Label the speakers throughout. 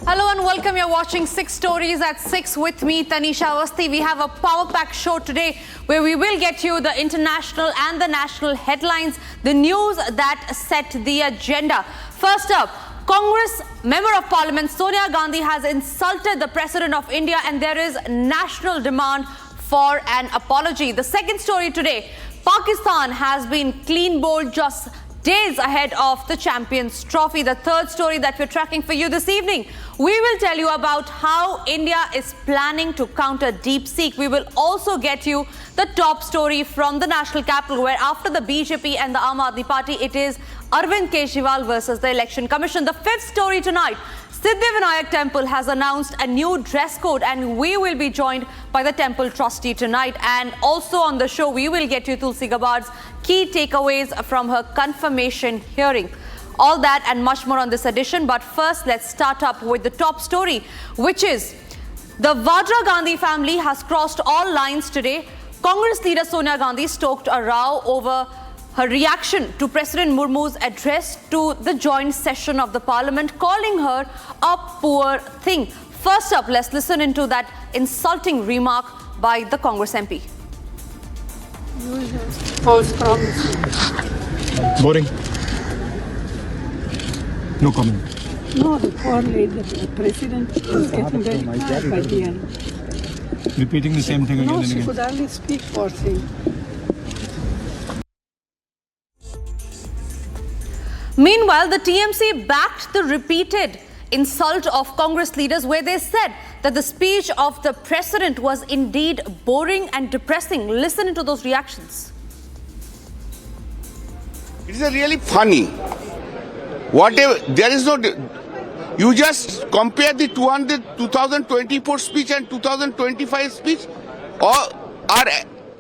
Speaker 1: Hello and welcome. You're watching 6 Stories at 6 with me, Tanisha Awasthi. We have a power-packed show today where we will get you the international and the national headlines, the news that set the agenda. First up, Congress Member of Parliament Sonia Gandhi has insulted the President of India and there is national demand for an apology. The second story today, Pakistan has been clean bowled just days ahead of the Champions Trophy. The third story that we're tracking for you this evening, we will tell you about how India is planning to counter Deepseek. We will also get you the top story from the national capital, where after the BJP and the Aam Aadmi Party, it is Arvind Kejriwal versus the Election Commission. The fifth story tonight, Siddhivinayak Temple has announced a new dress code and we will be joined by the temple trustee tonight. And also on the show, we will get you Tulsi Gabbard's key takeaways from her confirmation hearing. All that and much more on this edition. But first, let's start up with the top story, which is the Vadra-Gandhi family has crossed all lines today. Congress leader Sonia Gandhi stoked a row over her reaction to President Murmu's address to the joint session of the parliament, calling her a poor thing. First up, let's listen into that insulting remark by the Congress MP.
Speaker 2: False promise.
Speaker 3: Boring. No comment.
Speaker 2: No, the poor lady, the president was getting very tired by the end.
Speaker 3: Repeating the same thing again
Speaker 2: No,
Speaker 3: and
Speaker 2: she
Speaker 3: again.
Speaker 2: could hardly speak, poor thing.
Speaker 1: Meanwhile, the TMC backed the repeated insult of Congress leaders, where they said that the speech of the president was indeed boring and depressing. Listen to those reactions.
Speaker 4: It is really funny. Whatever, there is no. You just compare the 2024 speech and 2025 speech, or are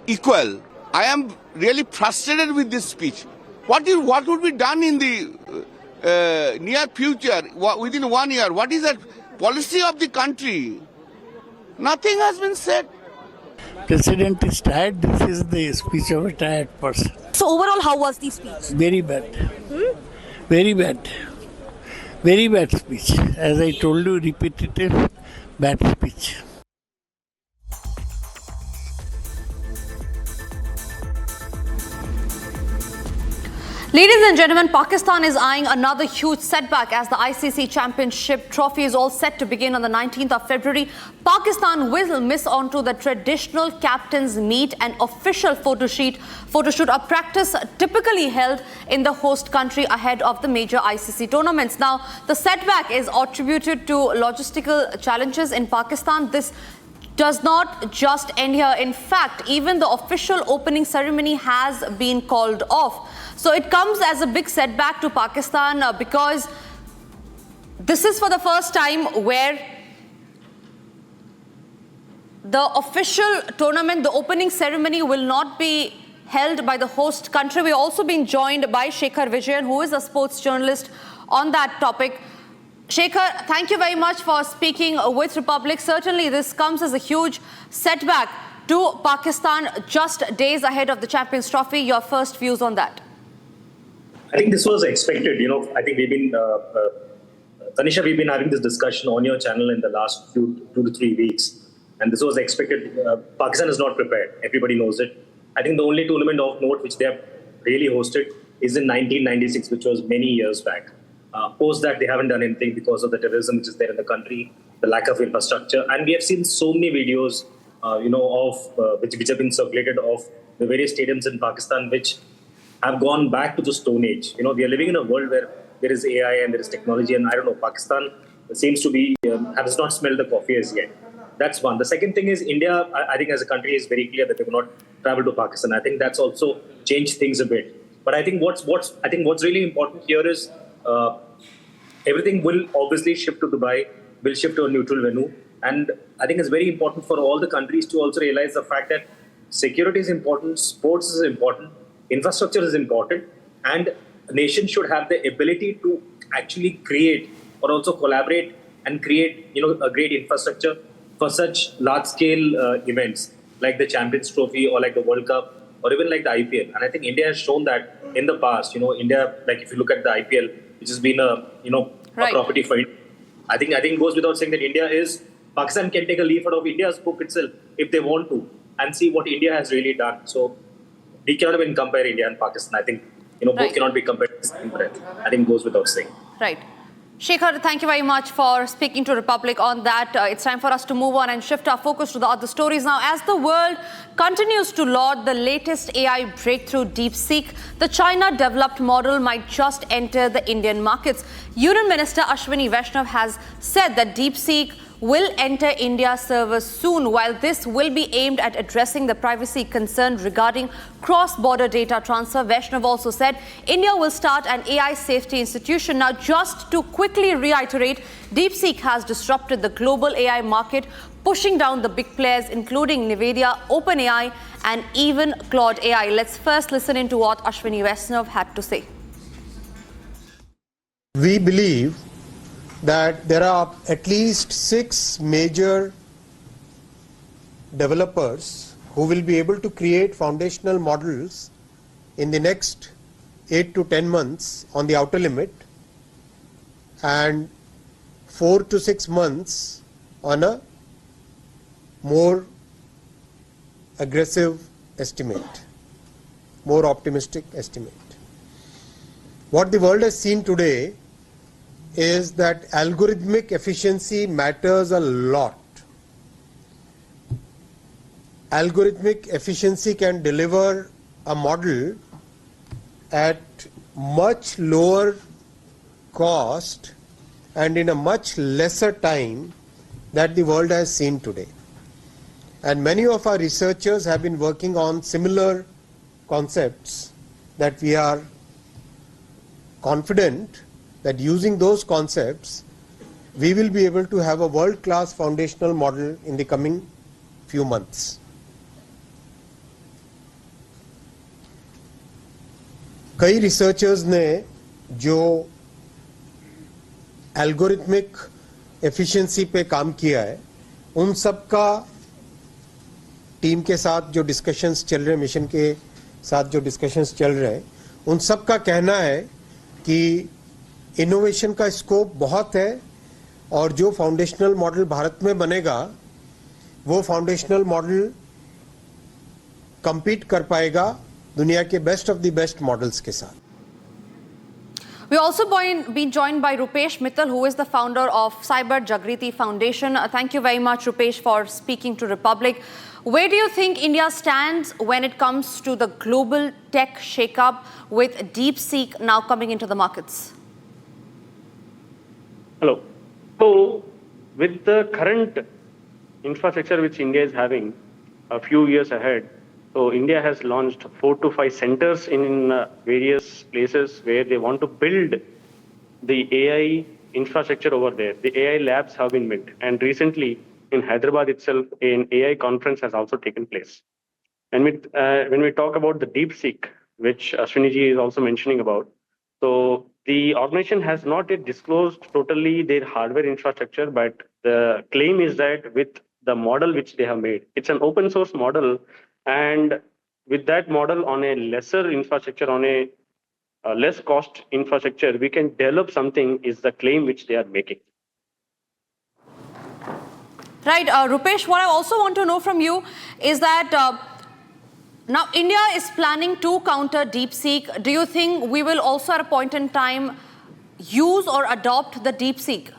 Speaker 4: equal. I am really frustrated with this speech. What would be done in the near future, within 1 year? What is the policy of the country? Nothing has been said.
Speaker 5: President is tired. This is the speech of a tired person.
Speaker 1: So overall, how was the speech?
Speaker 5: Very bad. Very bad. Very bad speech. As I told you, repetitive, bad speech.
Speaker 1: Ladies and gentlemen, Pakistan is eyeing another huge setback as the ICC Championship Trophy is all set to begin on the 19th of February. Pakistan will miss on to the traditional captains' meet and official photoshoot, a practice typically held in the host country ahead of the major ICC tournaments. Now, the setback is attributed to logistical challenges in Pakistan. This does not just end here. In fact, even the official opening ceremony has been called off. So it comes as a big setback to Pakistan because this is for the first time where the official tournament, the opening ceremony will not be held by the host country. We're also being joined by Shekhar Vijayan, who is a sports journalist on that topic. Shekhar, thank you very much for speaking with Republic. Certainly, this comes as a huge setback to Pakistan just days ahead of the Champions Trophy. Your first views on that?
Speaker 6: I think this was expected. I think we've been, Tanisha, we've been having this discussion on your channel in the last 2 to 3 weeks. And this was expected. Pakistan is not prepared. Everybody knows it. I think the only tournament of note which they have really hosted is in 1996, which was many years back. Post that, they haven't done anything because of the terrorism which is there in the country, the lack of infrastructure. And we have seen so many videos, which have been circulated of the various stadiums in Pakistan, which have gone back to the Stone Age. We are living in a world where there is AI and there is technology, and I don't know, Pakistan seems to be, has not smelled the coffee as yet. That's one. The second thing is India, I think as a country is very clear that they will not travel to Pakistan. I think that's also changed things a bit. But I think what's really important here is everything will obviously shift to Dubai, will shift to a neutral venue. And I think it's very important for all the countries to also realize the fact that security is important, sports is important, infrastructure is important, and a nation should have the ability to actually create or also collaborate and create, a great infrastructure for such large-scale events like the Champions Trophy or like the World Cup or even like the IPL. And I think India has shown that in the past. India, like if you look at the IPL, which has been a
Speaker 1: Right.
Speaker 6: property for India. I think it goes without saying that Pakistan can take a leaf out of India's book itself if they want to and see what India has really done. So we cannot even compare India and Pakistan. I think, both cannot be compared in the same breath. I think it goes without saying.
Speaker 1: Right. Shekhar, thank you very much for speaking to Republic on that. It's time for us to move on and shift our focus to the other stories now. As the world continues to laud the latest AI breakthrough, Deepseek, the China-developed model might just enter the Indian markets. Union Minister Ashwini Vaishnaw has said that Deepseek will enter India's servers soon. While this will be aimed at addressing the privacy concern regarding cross-border data transfer, Vaishnaw also said India will start an AI safety institution. Now, just to quickly reiterate, Deepseek has disrupted the global AI market, pushing down the big players, including Nvidia, OpenAI, and even Claude AI. Let's first listen into what Ashwini Vaishnaw had to say.
Speaker 7: We believe that there are at least 6 major developers who will be able to create foundational models in the next 8 to 10 months on the outer limit and 4 to 6 months on a more aggressive estimate, more optimistic estimate. What the world has seen today is that algorithmic efficiency matters a lot. Algorithmic efficiency can deliver a model at much lower cost and in a much lesser time that the world has seen today. And many of our researchers have been working on similar concepts that we are confident that using those concepts, we will be able to have a world-class foundational model in the coming few months. कई researchers ने जो algorithmic efficiency पे काम किया है, उन सब का टीम के साथ जो डिस्कशंस चल रहे हैं, मिशन के साथ जो डिस्कशंस चल रहे हैं, उन सब का कहना है कि इनोवेशन का स्कोप बहुत है और जो फाउंडेशनल मॉडल भारत में बनेगा वो फाउंडेशनल मॉडल compete कर पाएगा दुनिया के best of the best models के साथ.
Speaker 1: We also been joined by Rupesh Mittal, who is the founder of Cyber Jagriti Foundation. Thank you very much, Rupesh, for speaking to Republic. Where do you think India stands when it comes to the global tech shakeup with Deepseek now coming into the markets?
Speaker 8: Hello. So, with the current infrastructure which India is having a few years ahead, so India has launched 4 to 5 centers in various places where they want to build the AI infrastructure over there. The AI labs have been built. And recently, in Hyderabad itself, an AI conference has also taken place. And when we talk about the Deepseek, which Ashwini ji is also mentioning about, so the organization has not yet disclosed totally their hardware infrastructure, but the claim is that with the model which they have made, it's an open source model, and with that model on a lesser infrastructure, on a less cost infrastructure, we can develop something, is the claim which they are making.
Speaker 1: Right, Rupesh, what I also want to know from you is that now India is planning to counter Deepseek. Do you think we will also at a point in time use or adopt the Deepseek?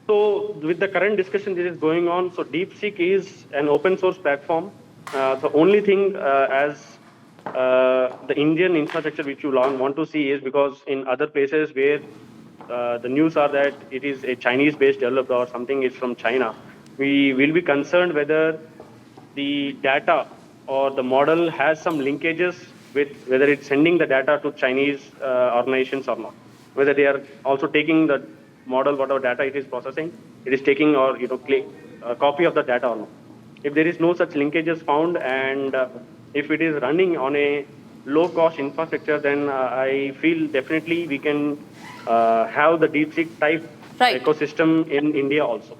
Speaker 8: So with the current discussion that is going on, so Deepseek is an open source platform. The only thing as the Indian infrastructure which you want to see is because in other places where the news are that it is a Chinese-based developer or something is from China, we will be concerned whether the data or the model has some linkages with whether it's sending the data to Chinese organizations or not. Whether they are also taking the model, whatever data it is processing, it is taking or a copy of the data or not. If there is no such linkages found and if it is running on a low-cost infrastructure, then I feel definitely we can have the Deepseek type ecosystem in India also.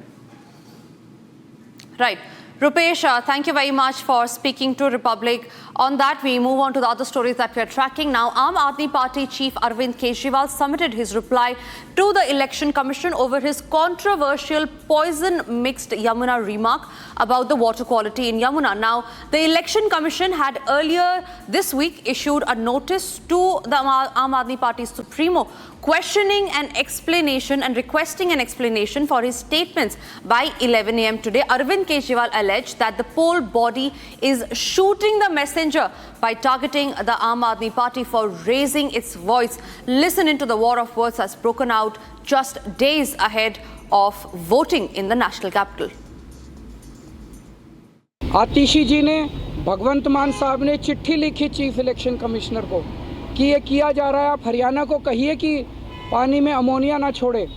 Speaker 1: Right. Rupesh, thank you very much for speaking to Republic On that, we move on to the other stories that we are tracking now. Aam Aadmi Party chief Arvind Kejriwal submitted his reply to the Election Commission over his controversial poison-mixed Yamuna remark about the water quality in Yamuna. Now, the Election Commission had earlier this week issued a notice to the Aam Aadmi Party Supremo questioning an explanation and requesting an explanation for his statements. By 11 a.m. today, Arvind Kejriwal alleged that the poll body is shooting the messenger by targeting the Aam Aadmi Party for raising its voice. Listen into the war of words that's broken out just days ahead of voting in the national capital.
Speaker 9: आतिशी जी ने भगवंत मान साहब ने चिट्ठी लिखी chief election commissioner को कि ये किया जा रहा है, आप हरियाणा को कहिए कि पानी में अमोनिया ना छोड़े।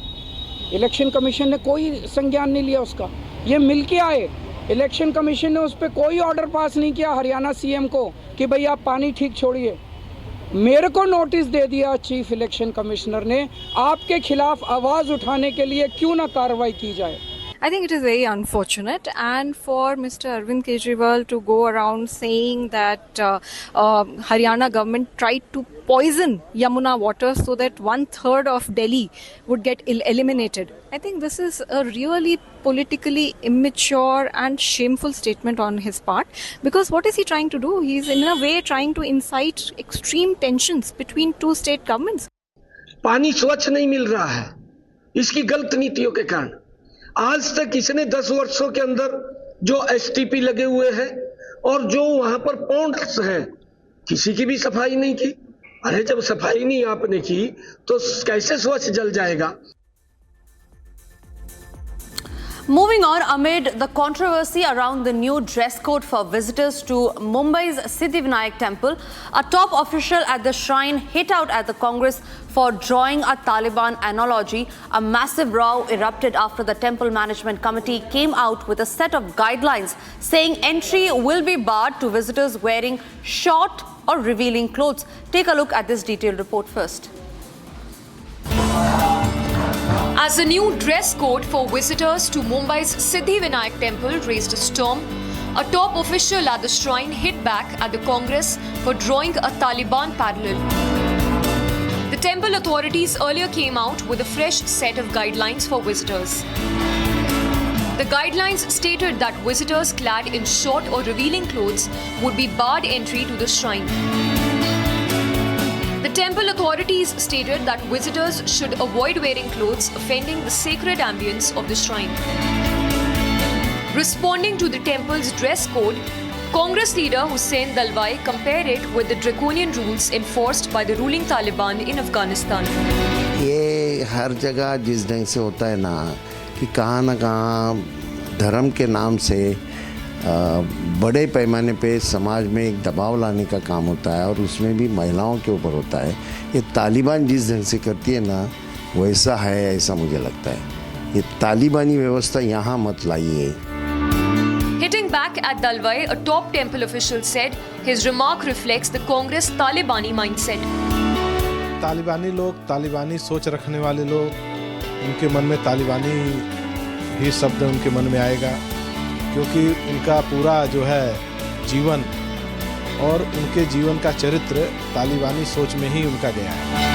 Speaker 9: इलेक्शन कमीशन ने कोई संज्ञान नहीं लिया उसका। ये मिल के आए, इलेक्शन कमीशन ने उस पर कोई ऑर्डर पास नहीं किया हरियाणा सीएम को कि भाई आप पानी ठीक छोड़िए। मेरे को नोटिस दे दिया चीफ इलेक्शन कमिश्नर ने, आपके खिलाफ आवाज़ उठाने के लिए क्यों ना कार्रवाई की जाए।
Speaker 10: I think it is very unfortunate, and for Mr. Arvind Kejriwal to go around saying that Haryana government tried to poison Yamuna water so that 1/3 of Delhi would get eliminated. I think this is a really politically immature and shameful statement on his part, because what is he trying to do? He is in a way trying to incite extreme tensions between two state governments.
Speaker 11: पानी स्वच्छ नहीं मिल रहा है इसकी गलत नीतियों के कारण। आज तक इसने 10 वर्षों के अंदर जो एसटीपी लगे हुए हैं और जो वहां पर पॉन्ड्स हैं, किसी की भी सफाई नहीं की। अरे जब सफाई नहीं आपने की तो कैसे स्वच्छ जल जाएगा।
Speaker 1: Moving on, amid the controversy around the new dress code for visitors to Mumbai's Siddhivinayak temple, a top official at the shrine hit out at the Congress for drawing a Taliban analogy. A massive row erupted after the temple management committee came out with a set of guidelines saying entry will be barred to visitors wearing short or revealing clothes. Take a look at this detailed report first.
Speaker 12: As the new dress code for visitors to Mumbai's Siddhivinayak temple raised a storm, a top official at the shrine hit back at the Congress for drawing a Taliban parallel. The temple authorities earlier came out with a fresh set of guidelines for visitors. The guidelines stated that visitors clad in short or revealing clothes would be barred entry to the shrine. The temple authorities stated that visitors should avoid wearing clothes offending the sacred ambience of the shrine. Responding to the temple's dress code, Congress leader Hussain Dalwai compared it with the draconian rules enforced by the ruling Taliban in Afghanistan.
Speaker 13: ये हर जगह जिस ढंग से होता है ना कि कहाँ ना कहाँ धर्म के नाम से बड़े पैमाने पे समाज में एक दबाव लाने का काम होता है और उसमें भी महिलाओं के ऊपर होता है। ये तालिबान जिस ढंग से करती है ना वैसा है, ऐसा मुझे लगता है। ये तालिबानी व्यवस्था यहाँ मत लाइए।
Speaker 12: Hitting back at Dalwai, a top temple official said his remark reflects the Congress Talibani mindset.
Speaker 3: तालिबानी लोग, तालिबानी सोच रखने वाले लोग, उनके मन में तालिबानी ही शब्द उनके मन में आएगा, क्योंकि उनका पूरा जो है जीवन और उनके जीवन का चरित्र तालिबानी सोच में ही उनका गया है।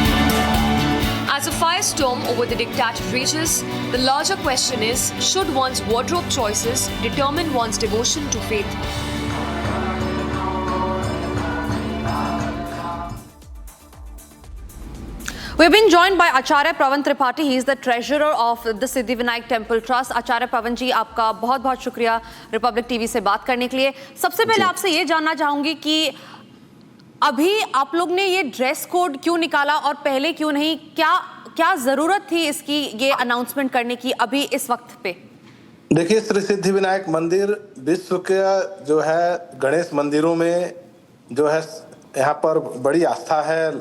Speaker 12: As a firestorm over the diktat rages, the larger question is, should one's wardrobe choices determine one's devotion to faith?
Speaker 1: We've been joined by Acharya Pawan Tripathi. He is the treasurer of the Siddhivinayak Temple Trust. Acharya Pawan जी, आपका बहुत-बहुत शुक्रिया Republic TV से बात करने के लिए। सबसे पहले आपसे ये जानना चाहूंगी कि अभी आप लोग ने ये ड्रेस कोड क्यों निकाला और पहले क्यों नहीं? क्या जरूरत थी इसकी ये अनाउंसमेंट करने की अभी इस वक्त पे?
Speaker 14: देखिए, श्री सिद्धिविनायक मंदिर विश्व के जो है गणेश मंदिरों में जो है यहाँ पर बड़ी आस्था है।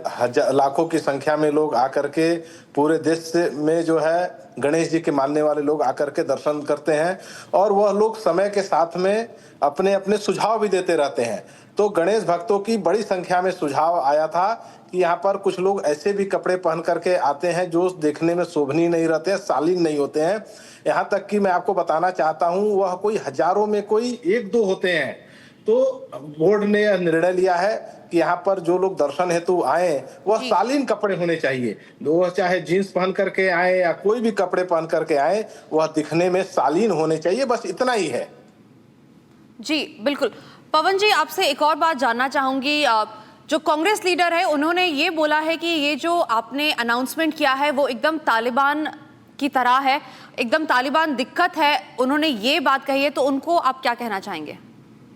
Speaker 14: लाखों की संख्या में लोग आकर के पूरे देश में जो है गणेश जी के मानने वाले लोग आकर के दर्शन करते हैं और वह लोग समय के साथ में अपने अपने सुझाव भी देते रहते हैं। तो गणेश भक्तों की बड़ी संख्या में सुझाव आया था कि यहाँ पर कुछ लोग ऐसे भी कपड़े पहन करके आते हैं जो देखने में शोभनीय नहीं रहते हैं, शालीन नहीं होते हैं। यहाँ तक कि मैं आपको बताना चाहता हूँ, वह कोई हजारों में कोई 1-2 होते हैं तो बोर्ड ने यह निर्णय लिया है कि यहाँ पर जो लोग दर्शन हेतु आए वह शालीन कपड़े होने चाहिए। वह चाहे जीन्स पहन करके आए या कोई भी कपड़े पहन करके आए, वह दिखने में शालीन होने चाहिए, बस इतना ही है।
Speaker 1: जी बिल्कुल। पवन जी, आपसे एक और बात जानना चाहूंगी। जो कांग्रेस लीडर है उन्होंने ये बोला है कि ये जो आपने अनाउंसमेंट किया है वो एकदम तालिबान की तरह है, एकदम तालिबान दिक्कत है, उन्होंने ये बात कही है, तो उनको आप क्या कहना चाहेंगे?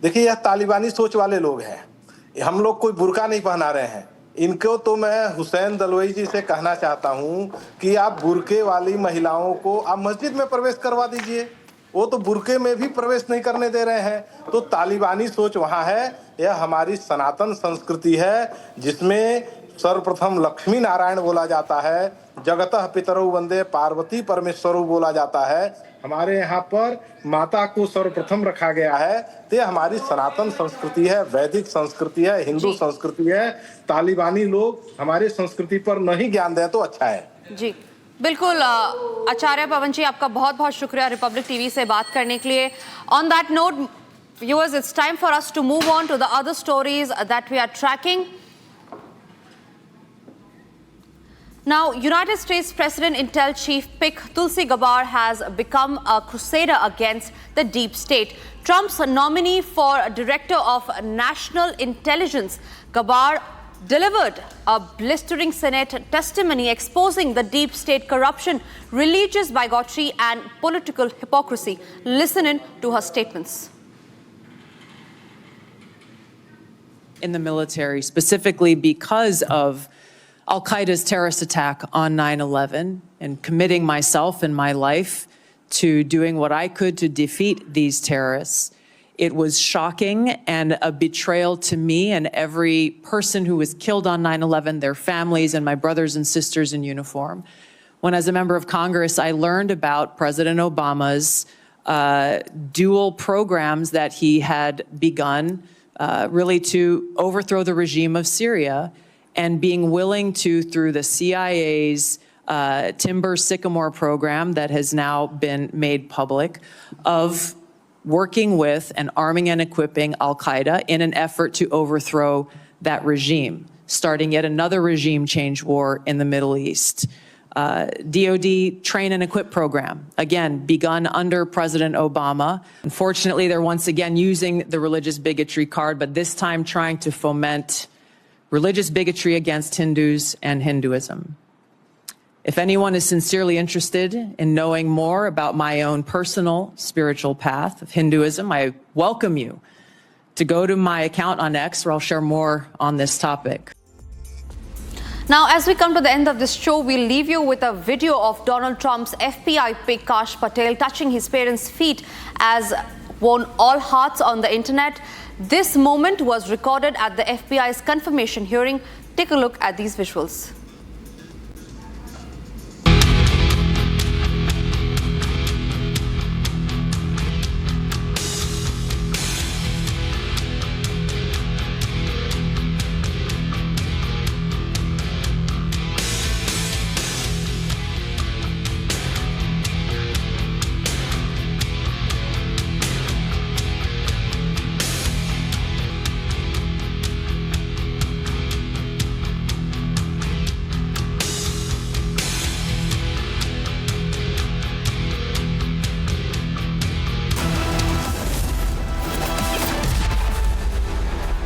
Speaker 14: देखिए, यह तालिबानी सोच वाले लोग हैं। हम लोग कोई बुर्का नहीं पहना रहे हैं। इनको तो मैं हुसैन दलवाई जी से कहना चाहता हूं कि आप बुर्के वाली महिलाओं को आप मस्जिद में प्रवेश करवा दीजिए। वो तो बुर्के में भी प्रवेश नहीं करने दे रहे हैं। तो तालिबानी सोच वहां है। यह हमारी सनातन संस्कृति है, जिसमें सर्वप्रथम लक्ष्मी नारायण बोला जाता है, जगतः पितरौ वंदे पार्वती परमेश्वरौ बोला जाता है। हमारे यहाँ पर माता को सर्वप्रथम रखा गया है। तो यह हमारी सनातन संस्कृति है, वैदिक संस्कृति है, हिंदू संस्कृति है। तालिबानी लोग हमारी संस्कृति पर नहीं ज्ञान दें तो अच्छा है।
Speaker 1: जी बिल्कुल। आचार्य पवन जी, आपका बहुत बहुत शुक्रिया रिपब्लिक टीवी से बात करने के लिए। On that note, viewers, it's time for us to move on to the other stories that we are tracking. Now, United States President Intel chief pick Tulsi Gabbard has become a crusader against the deep state. Trump's nominee for Director of National Intelligence, Gabbard delivered a blistering Senate testimony exposing the deep state corruption, religious bigotry and political hypocrisy. Listen in to her statements.
Speaker 15: In the military, specifically because of Al-Qaeda's terrorist attack on 9/11 and committing myself and my life to doing what I could to defeat these terrorists. It was shocking and a betrayal to me and every person who was killed on 9/11, their families and my brothers and sisters in uniform. When, as a member of Congress, I learned about President Obama's dual programs that he had begun really to overthrow the regime of Syria, and being willing to, through the CIA's Timber Sycamore program that has now been made public, of working with and arming and equipping Al-Qaeda in an effort to overthrow that regime, starting yet another regime change war in the Middle East. DoD Train and Equip program, again, begun under President Obama. Unfortunately, they're once again using the religious bigotry card, but this time trying to foment religious bigotry against Hindus and Hinduism. If anyone is sincerely interested in knowing more about my own personal spiritual path of Hinduism, I welcome you to go to my account on X, where I'll share more on this topic.
Speaker 1: Now, as we come to the end of this show, we'll leave you with a video of Donald Trump's FBI pick Kash Patel touching his parents' feet as won all hearts on the internet. This moment was recorded at the FBI's confirmation hearing. Take a look at these visuals.